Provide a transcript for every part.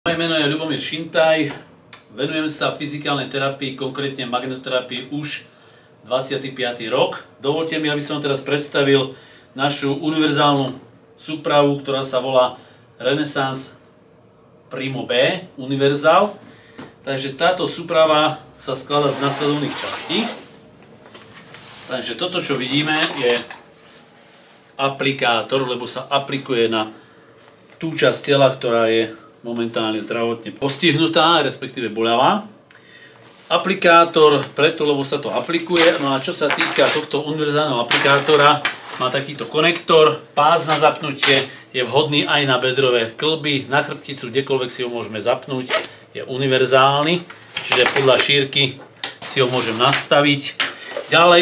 Moje meno je Ľubomír Šintaj, venujem sa fyzikálnej terapii, konkrétne magnetoterapii už 25. rok. Dovolte mi, aby som vám teraz predstavil našu univerzálnu súpravu, ktorá sa volá Renaissance Primo B Univerzál. Takže táto súprava sa skladá z nasledovných častí. Takže toto, čo vidíme, je aplikátor, lebo sa aplikuje na tú časť tela, ktorá je momentálne zdravotne postihnutá, respektíve boľavá. Aplikátor preto, lebo sa to aplikuje. No a čo sa týka tohto univerzálneho aplikátora, má takýto konektor, pás na zapnutie, je vhodný aj na bedrové kĺby, na chrbticu, kdekoľvek si ho môžeme zapnúť, je univerzálny, čiže podľa šírky si ho môžem nastaviť.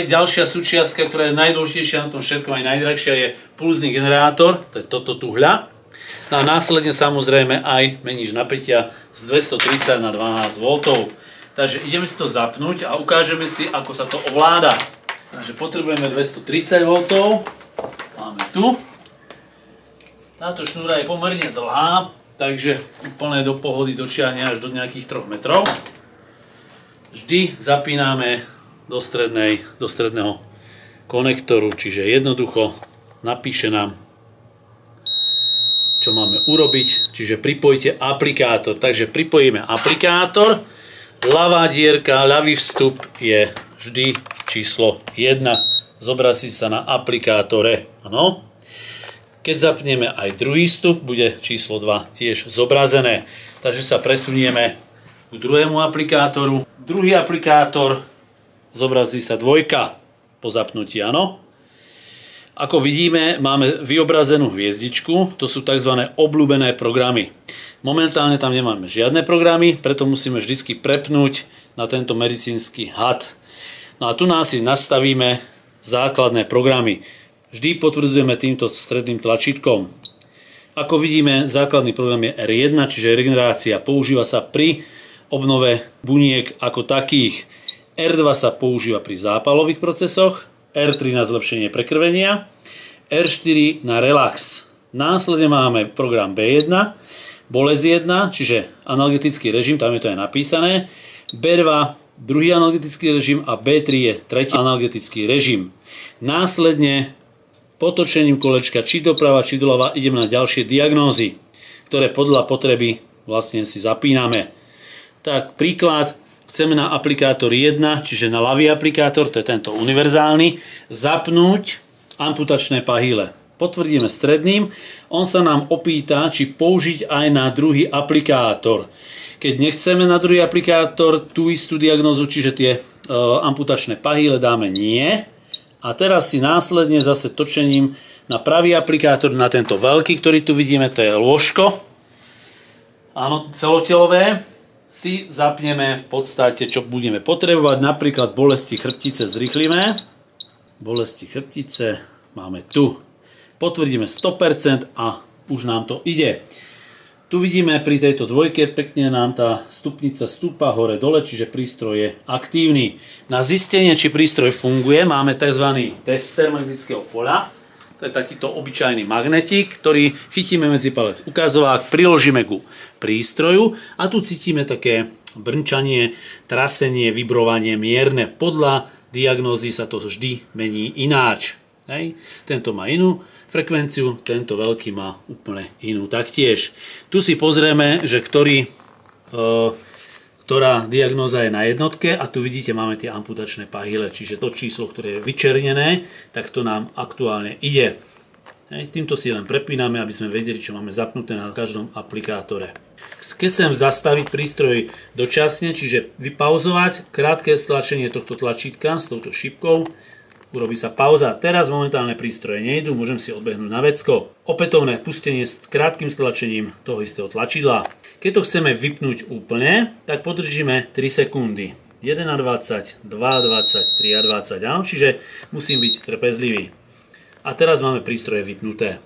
Ďalšia súčiastka, ktorá je najdôležitejšia na tom všetkom, aj najdrahšia, je pulzný generátor, to je toto tuhľa. No a následne samozrejme aj meníš napätia z 230 na 12 V. Takže ideme si to zapnúť a ukážeme si, ako sa to ovláda. Takže potrebujeme 230 V. Máme tu. Táto šnúra je pomerne dlhá, takže úplne do pohody dočiahne až do nejakých 3 metrov. Vždy zapíname do stredného konektoru, čiže jednoducho napíše nám, čo máme urobiť, čiže pripojte aplikátor. Takže pripojíme aplikátor, ľavá dierka, ľavý vstup je vždy číslo 1. Zobrazí sa na aplikátore. Ano. Keď zapneme aj druhý vstup, bude číslo 2 tiež zobrazené. Takže sa presunieme k druhému aplikátoru. Druhý aplikátor, zobrazí sa 2 po zapnutí, áno. Ako vidíme, máme vyobrazenú hviezdičku, to sú tzv. Obľúbené programy. Momentálne tam nemáme žiadne programy, preto musíme vždy prepnúť na tento medicínsky had. No a tu nás si nastavíme základné programy. Vždy potvrdzujeme týmto stredným tlačítkom. Ako vidíme, základný program je R1, čiže regenerácia. Používa sa pri obnove buniek ako takých. R2 sa používa pri zápalových procesoch, R3 na zlepšenie prekrvenia, R4 na relax. Následne máme program B1, bolesť 1, čiže analgetický režim, tam je to aj napísané, B2 druhý analgetický režim a B3 je tretí analgetický režim. Následne potočením kolečka či doprava, či doľava ideme na ďalšie diagnózy, ktoré podľa potreby vlastne si zapíname. Tak príklad. Chceme na aplikátor 1, čiže na ľavý aplikátor, to je tento univerzálny, zapnúť amputačné pahyle. Potvrdíme stredným, on sa nám opýta, či použiť aj na druhý aplikátor. Keď nechceme na druhý aplikátor tú istú diagnózu, čiže tie amputačné pahyle, dáme nie. A teraz si následne zase točením na pravý aplikátor, na tento veľký, ktorý tu vidíme, to je lôžko. Áno, celotelové. Si zapneme v podstate, čo budeme potrebovať, napríklad bolesti chrbtice zrýchlime. Bolesti chrbtice máme tu. Potvrdíme 100% a už nám to ide. Tu vidíme pri tejto dvojke, pekne nám tá stupnica stúpa hore-dole, čiže prístroj je aktívny. Na zistenie, či prístroj funguje, máme tzv. Tester magnetického poľa. To je takýto obyčajný magnetík, ktorý chytíme medzi palec ukazovák, priložíme ku prístroju a tu cítime také brnčanie, trasenie, vibrovanie mierne. Podľa diagnózy sa to vždy mení ináč. Hej. Tento má inú frekvenciu, tento veľký má úplne inú taktiež. Tu si pozrieme, že ktorá diagnóza je na jednotke a tu vidíte, máme tie amputačné pahyle, čiže to číslo, ktoré je vyčernené, tak to nám aktuálne ide. Týmto si len prepíname, aby sme vedeli, čo máme zapnuté na každom aplikátore. Keď chcem zastaviť prístroj dočasne, čiže vypauzovať, krátke stlačenie tohto tlačítka s touto šipkou, urobí sa pauza. Teraz momentálne prístroje nejdu, môžem si odbehnúť na vecko. Opätovné pustenie s krátkym stlačením toho istého tlačidla. Keď to chceme vypnúť úplne, tak podržíme 3 sekundy. 1:20, 2:20, 3:20, áno, čiže musím byť trpezlivý. A teraz máme prístroje vypnuté.